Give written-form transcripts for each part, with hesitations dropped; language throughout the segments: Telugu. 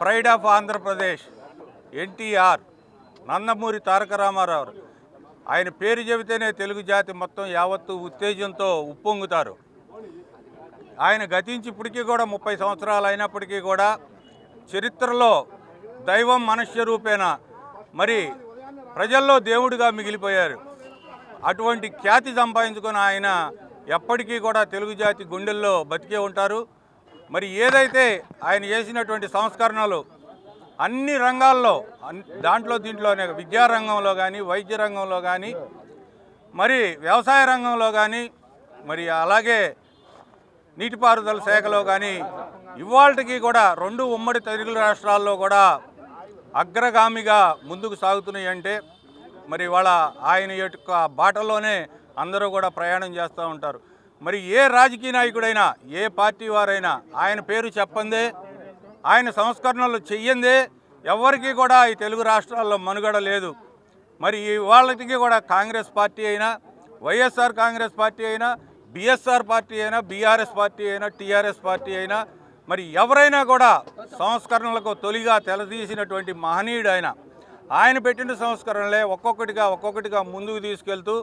Pride of Andhra Pradesh NTR Nandamuri Taraka Ramarao. ఆయన పేరు చెబితేనే తెలుగు జాతి మొత్తం యావత్తు ఉత్తేజంతో ఉప్పొంగుతారు. ఆయన గతించి ఇప్పటికీ కూడా 30 సంవత్సరాలు అయినప్పటికీ కూడా చరిత్రలో దైవం మనుష్య రూపేణ మరి ప్రజల్లో దేవుడిగా మిగిలిపోయారు. అటువంటి ఖ్యాతి సంపాదించుకున్న ఆయన ఎప్పటికీ కూడా తెలుగు జాతి గుండెల్లో బతికే ఉంటారు. మరి ఏదైతే ఆయన చేసినటువంటి సంస్కరణలు అన్ని రంగాల్లో దీంట్లోనే విద్యారంగంలో కానీ, వైద్య రంగంలో కానీ, మరి వ్యవసాయ రంగంలో కానీ, మరి అలాగే నీటిపారుదల శాఖలో కానీ ఇవాళకి కూడా 2 ఉమ్మడి తెలుగు రాష్ట్రాల్లో కూడా అగ్రగామిగా ముందుకు సాగుతున్నాయి. అంటే మరి ఇవాళ ఆయన యొక్క బాటలోనే అందరూ కూడా ప్రయాణం చేస్తూ ఉంటారు. మరి ఏ రాజకీయ నాయకుడైనా, ఏ పార్టీ వారైనా ఆయన పేరు చెప్పందే, ఆయన సంస్కరణలు చెయ్యందే ఎవరికి కూడా ఈ తెలుగు రాష్ట్రాల్లో మనుగడ లేదు. మరి వాళ్ళకి కూడా కాంగ్రెస్ పార్టీ అయినా, వైఎస్ఆర్ కాంగ్రెస్ పార్టీ అయినా, బిఎస్ఆర్ పార్టీ అయినా, బీఆర్ఎస్ పార్టీ అయినా, టీఆర్ఎస్ పార్టీ అయినా, మరి ఎవరైనా కూడా సంస్కరణలకు తొలిగా తెలదీసినటువంటి మహనీయుడు ఆయన పెట్టిన సంస్కరణలే ఒక్కొక్కటిగా ముందుకు తీసుకెళ్తూ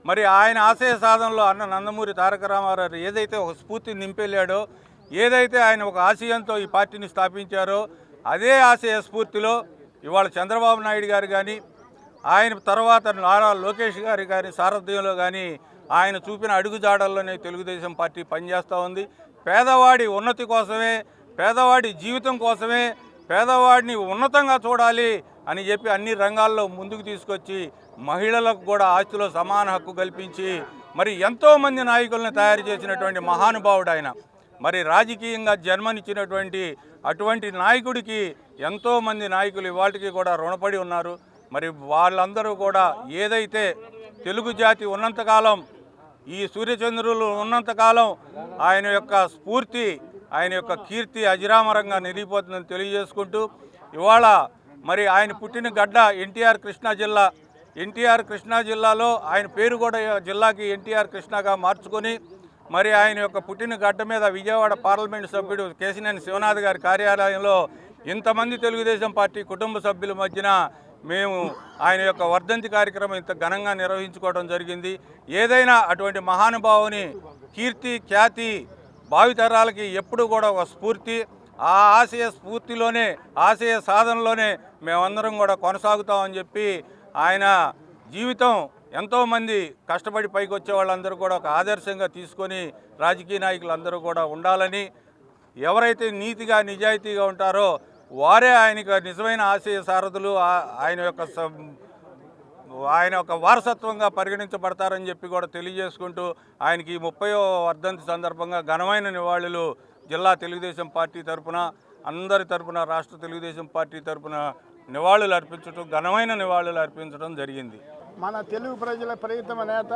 మరి ఆయన ఆశయ సాధనలో అన్న నందమూరి తారక రామారావు ఏదైతే ఒక స్ఫూర్తిని నింపెళ్ళాడో, ఏదైతే ఆయన ఒక ఆశయంతో ఈ పార్టీని స్థాపించారో అదే ఆశయ స్ఫూర్తిలో ఇవాళ చంద్రబాబు నాయుడు గారు కానీ, ఆయన తర్వాత నారా లోకేష్ గారి కానీ సారథ్యంలో కానీ ఆయన చూపిన అడుగుజాడల్లోనే తెలుగుదేశం పార్టీ పనిచేస్తూ ఉంది. పేదవాడి ఉన్నతి కోసమే, పేదవాడి జీవితం కోసమే, పేదవాడిని ఉన్నతంగా చూడాలి అని చెప్పి అన్ని రంగాల్లో ముందుకు తీసుకొచ్చి మహిళలకు కూడా ఆస్తిలో సమాన హక్కు కల్పించి మరి ఎంతోమంది నాయకులను తయారు చేసినటువంటి మహానుభావుడు ఆయన. మరి రాజకీయంగా జన్మనిచ్చినటువంటి అటువంటి నాయకుడికి ఎంతోమంది నాయకులు ఇవాళకి కూడా రుణపడి ఉన్నారు. మరి వాళ్ళందరూ కూడా ఏదైతే తెలుగు జాతి ఉన్నంతకాలం, ఈ సూర్యచంద్రులు ఉన్నంతకాలం ఆయన యొక్క స్ఫూర్తి, ఆయన యొక్క కీర్తి అజిరామరంగా నిలిగిపోతుందని తెలియజేసుకుంటూ ఇవాళ మరి ఆయన పుట్టిన గడ్డ ఎన్టీఆర్ కృష్ణా జిల్లా. ఎన్టీఆర్ కృష్ణా జిల్లాలో ఆయన పేరు కూడా జిల్లాకి ఎన్టీఆర్ కృష్ణాగా మార్చుకొని మరి ఆయన యొక్క పుట్టిన గడ్డ మీద విజయవాడ పార్లమెంటు సభ్యుడు కేశినేని శివనాథ్ గారి కార్యాలయంలో ఇంతమంది తెలుగుదేశం పార్టీ కుటుంబ సభ్యుల మధ్యన మేము ఆయన యొక్క వర్ధంతి కార్యక్రమం ఇంత ఘనంగా నిర్వహించుకోవడం జరిగింది. ఏదైనా అటువంటి మహానుభావుని కీర్తి ఖ్యాతి భావితరాలకి ఎప్పుడు కూడా ఒక స్ఫూర్తి. ఆ ఆశయ స్ఫూర్తిలోనే, ఆశయ సాధనలోనే మేమందరం కూడా కొనసాగుతామని చెప్పి ఆయన జీవితం ఎంతోమంది కష్టపడి పైకి వచ్చే వాళ్ళందరూ కూడా ఒక ఆదర్శంగా తీసుకొని రాజకీయ నాయకులందరూ కూడా ఉండాలని, ఎవరైతే నీతిగా నిజాయితీగా ఉంటారో వారే ఆయనకు నిజమైన ఆశయ సారథులు, ఆయన యొక్క వారసత్వంగా పరిగణించబడతారని చెప్పి కూడా తెలియజేసుకుంటూ ఆయనకి 30వ వర్ధంతి సందర్భంగా ఘనమైన నివాళులు జిల్లా తెలుగుదేశం పార్టీ తరఫున, అందరి తరఫున, రాష్ట్ర తెలుగుదేశం పార్టీ తరఫున ఘనమైన నివాళులు అర్పించడం జరిగింది. మన తెలుగు ప్రజల ప్రియతమ నేత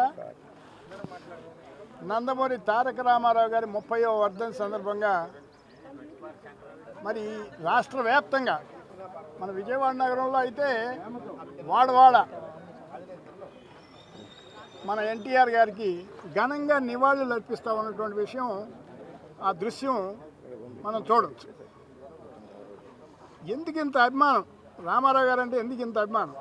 నందమూరి తారక రామారావు గారి 30వ వర్ధంతి సందర్భంగా మరి రాష్ట్ర వ్యాప్తంగా మన విజయవాడ నగరంలో అయితే వాడవాడ మన ఎన్టీఆర్ గారికి ఘనంగా నివాళులు అర్పిస్తూ ఉన్నటువంటి విషయం, ఆ దృశ్యం మనం చూడవచ్చు. ఎందుకు ఇంత అభిమానం రామారావు గారు అంటే, ఎందుకు ఇంత అభిమానం?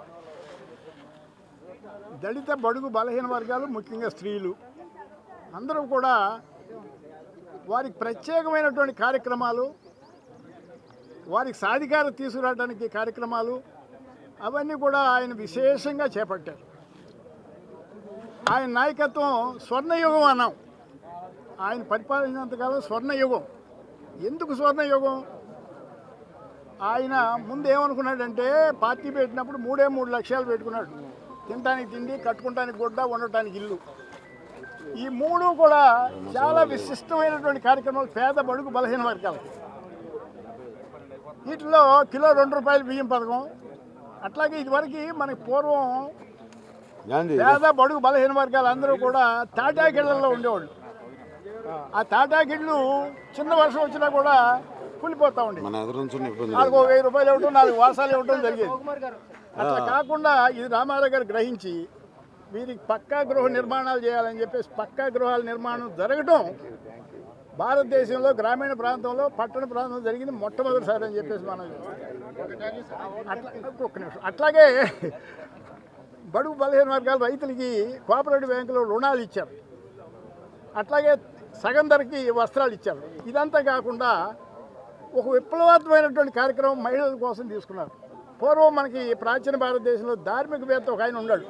దళిత బడుగు బలహీన వర్గాలు, ముఖ్యంగా స్త్రీలు అందరూ కూడా వారికి ప్రత్యేకమైనటువంటి కార్యక్రమాలు, వారికి సాధికారత తీసుకురావడానికి కార్యక్రమాలు అవన్నీ కూడా ఆయన విశేషంగా చేపట్టారు. ఆయన నాయకత్వం స్వర్ణయుగం అన్నాం. ఆయన పరిపాలించినంతకాలం స్వర్ణయుగం. ఎందుకు స్వర్ణయుగం? ఆయన ముందు ఏమనుకున్నాడంటే, పార్టీ పెట్టినప్పుడు 3 లక్ష్యాలు పెట్టుకున్నాడు. తినడానికి తిండి, కట్టుకుంటానికి గుడ్డ, ఉండటానికి ఇల్లు. ఈ 3 కూడా చాలా విశిష్టమైనటువంటి కార్యక్రమాలు పేద బడుగు బలహీన వర్గాలకి. వీటిలో కిలో ₹2 బియ్యం పథకం. అట్లాగే ఇదివరకు మనకి పూర్వం పేద బడుగు బలహీన వర్గాలు అందరూ కూడా తాటాకిళ్లలో ఉండేవాళ్ళు. ఆ తాటాకిళ్ళు చిన్న వర్షం వచ్చినా కూడా కూలిపోతూ ఉండేది. వాళ్ళకు ₹1000 ఇవ్వటం, 4 వాసాలు ఇవ్వటం జరిగేది. అట్లా కాకుండా ఇది రామారావు గారు గ్రహించి వీరికి పక్కా గృహ నిర్మాణాలు చేయాలని చెప్పేసి పక్కా గృహాల నిర్మాణం జరగటం భారతదేశంలో గ్రామీణ ప్రాంతంలో, పట్టణ ప్రాంతంలో జరిగింది మొట్టమొదటిసారి అని చెప్పేసి మనం ఒక్క నిమిషం. అట్లాగే బడుగు బలహీన వర్గాల రైతులకి కోఆపరేటివ్ బ్యాంకులో రుణాలు ఇచ్చారు, అట్లాగే సగం ధరకి వస్త్రాలు ఇచ్చారు. ఇదంతా కాకుండా ఒక విప్లవాత్మకమైనటువంటి కార్యక్రమం మహిళల కోసం తీసుకున్నారు. పూర్వం మనకి ప్రాచీన భారతదేశంలో ధార్మికవేత్త ఒక ఆయన ఉన్నాడు,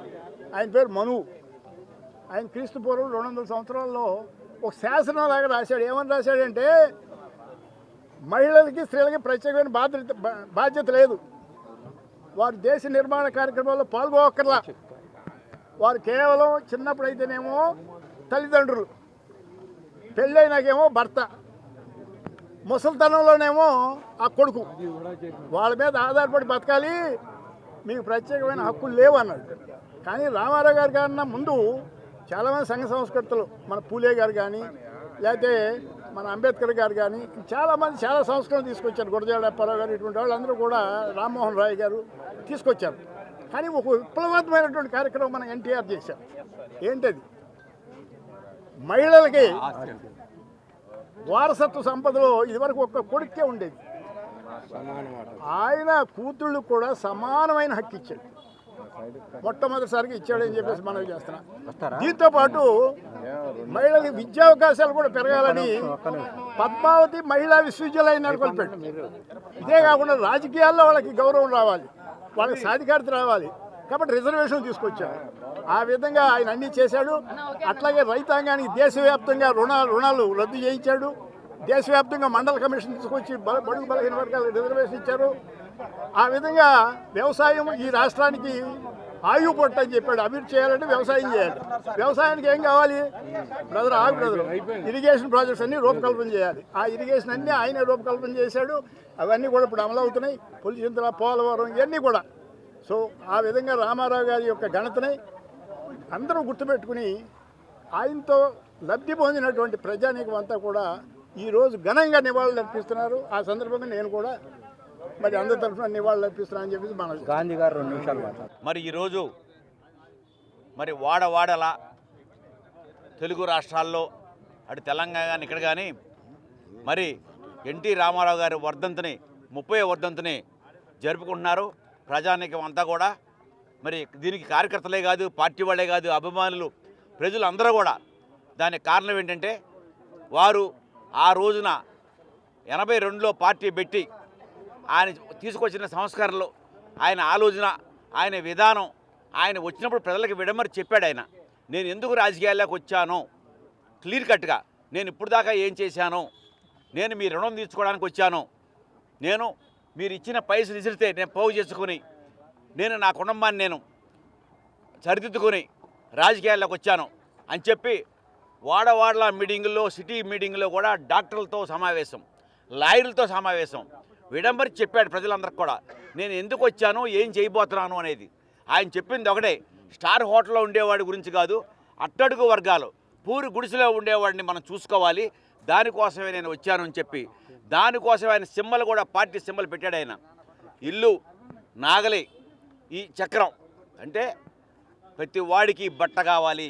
ఆయన పేరు మనువు. ఆయన క్రీస్తు పూర్వం 200 సంవత్సరాల్లో ఒక శాసనం లాగా రాశాడు. ఏమని రాశాడంటే, మహిళలకి స్త్రీలకి ప్రత్యేకమైన బాధ్యత లేదు, వారు దేశ నిర్మాణ కార్యక్రమాల్లో పాల్గొక్కర్లా, వారు కేవలం చిన్నప్పుడైతేనేమో తల్లిదండ్రులు, పెళ్ళైనాకేమో భర్త, ముసలితనంలోనేమో ఆ కొడుకు, వాళ్ళ మీద ఆధారపడి బతకాలి, మీకు ప్రత్యేకమైన హక్కులు లేవు అన్నాడు. కానీ రామారావు గారి కన్నా ముందు చాలామంది సంఘ సంస్కృతులు, మన పూలే గారు కానీ లేకపోతే మన అంబేద్కర్ గారు కానీ చాలామంది చాలా సంస్కృతులు తీసుకొచ్చారు. గురజాడ అప్పారావు గారు, ఇటువంటి వాళ్ళందరూ కూడా, రామ్మోహన్ రాయ్ గారు తీసుకొచ్చారు. కానీ ఒక విప్లవాత్మకమైనటువంటి కార్యక్రమం మన ఎన్టీఆర్ చేశారు. ఏంటది? మహిళలకి వారసత్వ సంపదలో ఇదివరకు ఒక్క కొడుకే ఉండేది, ఆయన కూతుళ్ళు కూడా సమానమైన హక్కు ఇచ్చాడు, మొట్టమొదటిసారిగా ఇచ్చాడని చెప్పేసి మనం చేస్తున్నాం. దీంతో పాటు మహిళలకి విద్యావకాశాలు కూడా పెరగాలని పద్మావతి మహిళా విశ్వవిద్యాలయం నెలకొల్పాడు. ఇదే కాకుండా రాజకీయాల్లో వాళ్ళకి గౌరవం రావాలి, వాళ్ళకి సాధికారత రావాలి కాబట్టి రిజర్వేషన్ తీసుకొచ్చాడు. ఆ విధంగా ఆయన అన్నీ చేశాడు. అట్లాగే రైతాంగానికి దేశవ్యాప్తంగా రుణాలు రద్దు చేయించాడు. దేశవ్యాప్తంగా మండల కమిషన్ తీసుకొచ్చి బడుగు బలహీన వర్గాలకు రిజర్వేషన్ ఇచ్చారు. ఆ విధంగా వ్యవసాయం ఈ రాష్ట్రానికి ఆయువు పొట్టు అని చెప్పాడు. అభివృద్ధి చేయాలంటే వ్యవసాయం చేయాలి. వ్యవసాయానికి ఏం కావాలి? బ్రదర్ ఇరిగేషన్ ప్రాజెక్ట్స్ అన్నీ రూపకల్పన చేయాలి. ఆ ఇరిగేషన్ అన్నీ ఆయనే రూపకల్పన చేశాడు. అవన్నీ కూడా ఇప్పుడు అమలవుతున్నాయి. పులిచింతల, పోలవరం ఇవన్నీ కూడా. సో ఆ విధంగా రామారావు గారి యొక్క ఘనతని అందరూ గుర్తుపెట్టుకుని ఆయనతో లబ్ధి పొందినటువంటి ప్రజానీకం అంతా కూడా ఈరోజు ఘనంగా నివాళులు అర్పిస్తున్నారు. ఆ సందర్భంగా నేను కూడా మరి అందరి తరఫున నివాళులు అర్పిస్తున్నాను అని చెప్పేసి మన గాంధీ గారు 2 నిమిషాలు మాట్లాడారు. మరి ఈరోజు మరి వాడవాడలా తెలుగు రాష్ట్రాల్లో అటు తెలంగాణ కానీ ఇక్కడ కానీ మరి ఎన్టీ రామారావు గారి వర్ధంతిని 30వ వర్ధంతిని జరుపుకుంటున్నారు. ప్రజానీకం అంతా కూడా మరి దీనికి కార్యకర్తలే కాదు, పార్టీ వాళ్ళే కాదు, అభిమానులు, ప్రజలు అందరూ కూడా. దానికి కారణం ఏంటంటే వారు ఆ రోజున 82లో పార్టీ పెట్టి ఆయన తీసుకొచ్చిన సంస్కరణలు, ఆయన ఆలోచన, ఆయన విధానం, ఆయన వచ్చినప్పుడు ప్రజలకు విడమరి చెప్పాడు. ఆయన నేను ఎందుకు రాజకీయాల్లోకి వచ్చానో క్లియర్ కట్గా, నేను ఇప్పుడు దాకా ఏం చేశానో, నేను మీ రుణం తీర్చుకోవడానికి వచ్చాను, నేను మీరు ఇచ్చిన పైసలు ఇసిరితే నేను పోగు చేసుకుని నేను నా కుటుంబాన్ని నేను సరిదిద్దుకొని రాజకీయాల్లోకి వచ్చాను అని చెప్పి వాడవాడల మీటింగుల్లో, సిటీ మీటింగుల్లో కూడా డాక్టర్లతో సమావేశం, లాయర్లతో సమావేశం విడంబరి చెప్పాడు ప్రజలందరికీ కూడా. నేను ఎందుకు వచ్చాను, ఏం చేయబోతున్నాను అనేది. ఆయన చెప్పింది ఒకటే, స్టార్ హోటల్లో ఉండేవాడి గురించి కాదు, అట్టడుగు వర్గాలు పూరి గుడిసెలో ఉండేవాడిని మనం చూసుకోవాలి, దానికోసమే నేను వచ్చాను అని చెప్పి దానికోసం ఆయన సింబల్ కూడా, పార్టీ సింబల్ పెట్టాడు. ఆయన ఇల్లు నాగలి ఈ చక్రం అంటే ప్రతి వాడికి బట్ట కావాలి.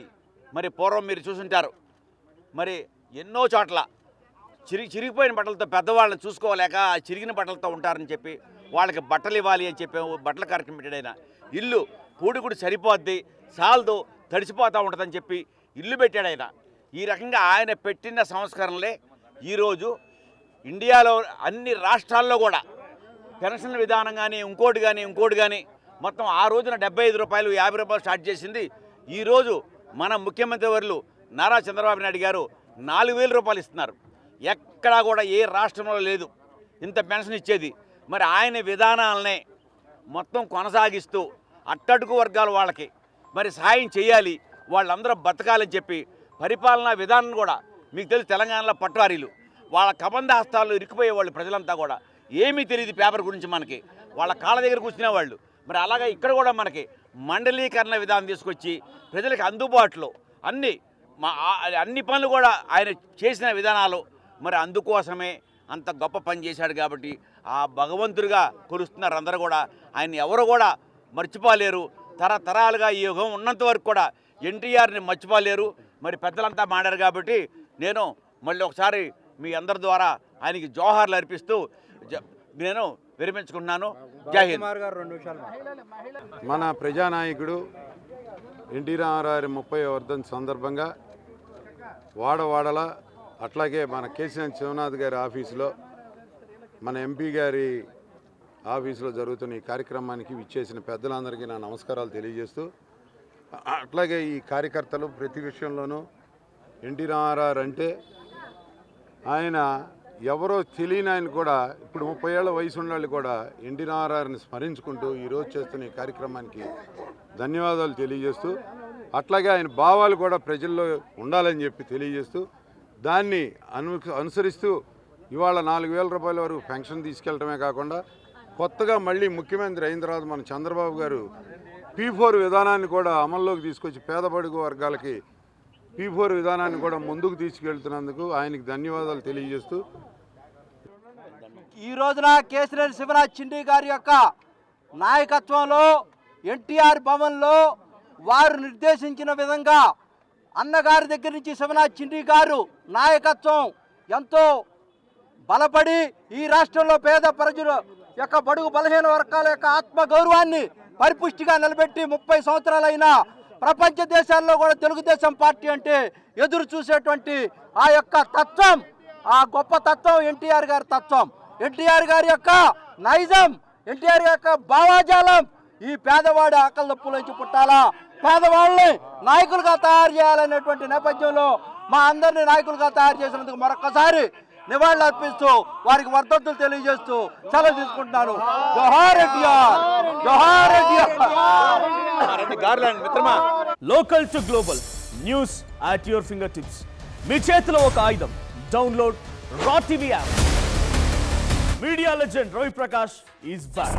మరి పూర్వం మీరు చూసుంటారు, మరి ఎన్నో చోట్ల చిరిగిపోయిన బట్టలతో పెద్దవాళ్ళని చూసుకోలేక చిరిగిన బట్టలతో ఉంటారని చెప్పి వాళ్ళకి బట్టలు ఇవ్వాలి అని చెప్పి బట్టల కార్యక్రమం పెట్టాడు. ఆయన ఇల్లు పూడిగుడి సరిపోద్ది, సాల్దు తడిసిపోతూ ఉంటుందని చెప్పి ఇల్లు పెట్టాడు. ఆయన ఈ రకంగా ఆయన పెట్టిన సంస్కరణలే ఈరోజు ఇండియాలో అన్ని రాష్ట్రాల్లో కూడా పెన్షన్ విధానం కానీ ఇంకోటి కానీ మొత్తం ఆ రోజున 75 రూపాయలు 50 రూపాయలు స్టార్ట్ చేసింది. ఈరోజు మన ముఖ్యమంత్రి వర్యులు నారా చంద్రబాబు నాయుడు గారు 4000 రూపాయలు ఇస్తున్నారు. ఎక్కడా కూడా ఏ రాష్ట్రంలో లేదు ఇంత పెన్షన్ ఇచ్చేది. మరి ఆయన విధానాలనే మొత్తం కొనసాగిస్తూ అట్టడుగు వర్గాల వాళ్ళకి మరి సాయం చేయాలి, వాళ్ళందరూ బతకాలని చెప్పి పరిపాలనా విధానం కూడా మీకు తెలుసు. తెలంగాణలో పట్వారీలు వాళ్ళ కబంధ హస్తాల్లో ఇరుక్కుపోయేవాళ్ళు, ప్రజలంతా కూడా ఏమీ తెలియదు పేపర్ గురించి మనకి, వాళ్ళ కాళ్ళ దగ్గర కూర్చునేవాళ్ళు. మరి అలాగే ఇక్కడ కూడా మనకి మండలీకరణ విధానం తీసుకొచ్చి ప్రజలకు అందుబాటులో అన్ని పనులు కూడా ఆయన చేసిన విధానాలు మరి అందుకోసమే అంత గొప్ప పని చేశాడు. కాబట్టి ఆ భగవంతుడిగా కొలుస్తున్నారు అందరూ కూడా. ఆయన ఎవరు కూడా మర్చిపోలేరు. తరతరాలుగా ఈ యుగం ఉన్నంత వరకు కూడా ఎన్టీఆర్ని మర్చిపోలేరు. మరి పెద్దలంతా మాడారు కాబట్టి నేను మళ్ళీ ఒకసారి మీ అందరి ద్వారా ఆయనకి జోహార్లు అర్పిస్తూ నేను విరమించుకుంటున్నాను. జై హింద్. మన ప్రజానాయకుడు ఎన్టీ రామారావు 30వ వర్ధంతి సందర్భంగా వాడవాడల అట్లాగే మన కేసీఆర్ శివనాథ్ గారి ఆఫీసులో మన ఎంపీ గారి ఆఫీసులో జరుగుతున్న ఈ కార్యక్రమానికి విచ్చేసిన పెద్దలందరికీ నా నమస్కారాలు తెలియజేస్తూ, అట్లాగే ఈ కార్యకర్తలు ప్రతి విషయంలోనూ ఎన్టీ రామారావు అంటే ఆయన ఎవరో తెలియని ఆయన కూడా ఇప్పుడు 30 ఏళ్ల వయసు ఉన్న వాళ్ళు కూడా ఎన్టీ రామారావుని స్మరించుకుంటూ ఈరోజు చేస్తున్న ఈ కార్యక్రమానికి ధన్యవాదాలు తెలియజేస్తూ, అట్లాగే ఆయన భావాలు కూడా ప్రజల్లో ఉండాలని చెప్పి తెలియజేస్తూ దాన్ని అనుసరిస్తూ ఇవాళ 4,000 రూపాయల వరకు పెన్షన్ తీసుకెళ్ళటమే కాకుండా కొత్తగా మళ్ళీ ముఖ్యమంత్రి అయిన తర్వాత మన చంద్రబాబు గారు P4 విధానాన్ని కూడా అమల్లోకి తీసుకొచ్చి పేద బడుగు వర్గాలకి P4 విధానాన్ని కూడా ముందుకు తీసుకెళ్తున్నందుకు ఆయనకి ధన్యవాదాలు తెలియజేస్తూ, ఈ రోజున కేసీఆర్ శివనాథ్ చిండి గారి యొక్క నాయకత్వంలో ఎన్టీఆర్ భవన్లో వారు నిర్దేశించిన విధంగా అన్నగారి దగ్గర నుంచి శివనాథ్ చిండి గారు నాయకత్వం ఎంతో బలపడి ఈ రాష్ట్రంలో పేద ప్రజల యొక్క బడుగు బలహీన వర్గాల యొక్క ఆత్మగౌరవాన్ని పరిపుష్టిగా నిలబెట్టి 30 సంవత్సరాలైన ప్రపంచ దేశాల్లో కూడా తెలుగుదేశం పార్టీ అంటే ఎదురు చూసేటువంటి ఆ యొక్క తత్వం, ఆ గొప్ప తత్వం ఎన్టీఆర్ గారి తత్వం, ఎన్టీఆర్ గారి యొక్క నైజం, ఎన్టీఆర్ యొక్క భావాజాలం ఈ పేదవాడి ఆకలి దప్పుల నుంచి పుట్టాలా, పేదవాళ్ళని నాయకులుగా తయారు చేయాలనేటువంటి నేపథ్యంలో మా అందరినీ నాయకులుగా తయారు చేసినందుకు మరొకసారి నివాళులు అర్పిస్తూ వారికి వర్ధంతులు తెలియజేస్తూ సెలవు తీసుకుంటున్నాను. జోహార్ ఎన్టీఆర్, జోహార్ NTR. Local to global news at your finger tips. మీ చేతిలో ఒక ఆయుధం. Download R TV app. Media legend Ravi Prakash is back.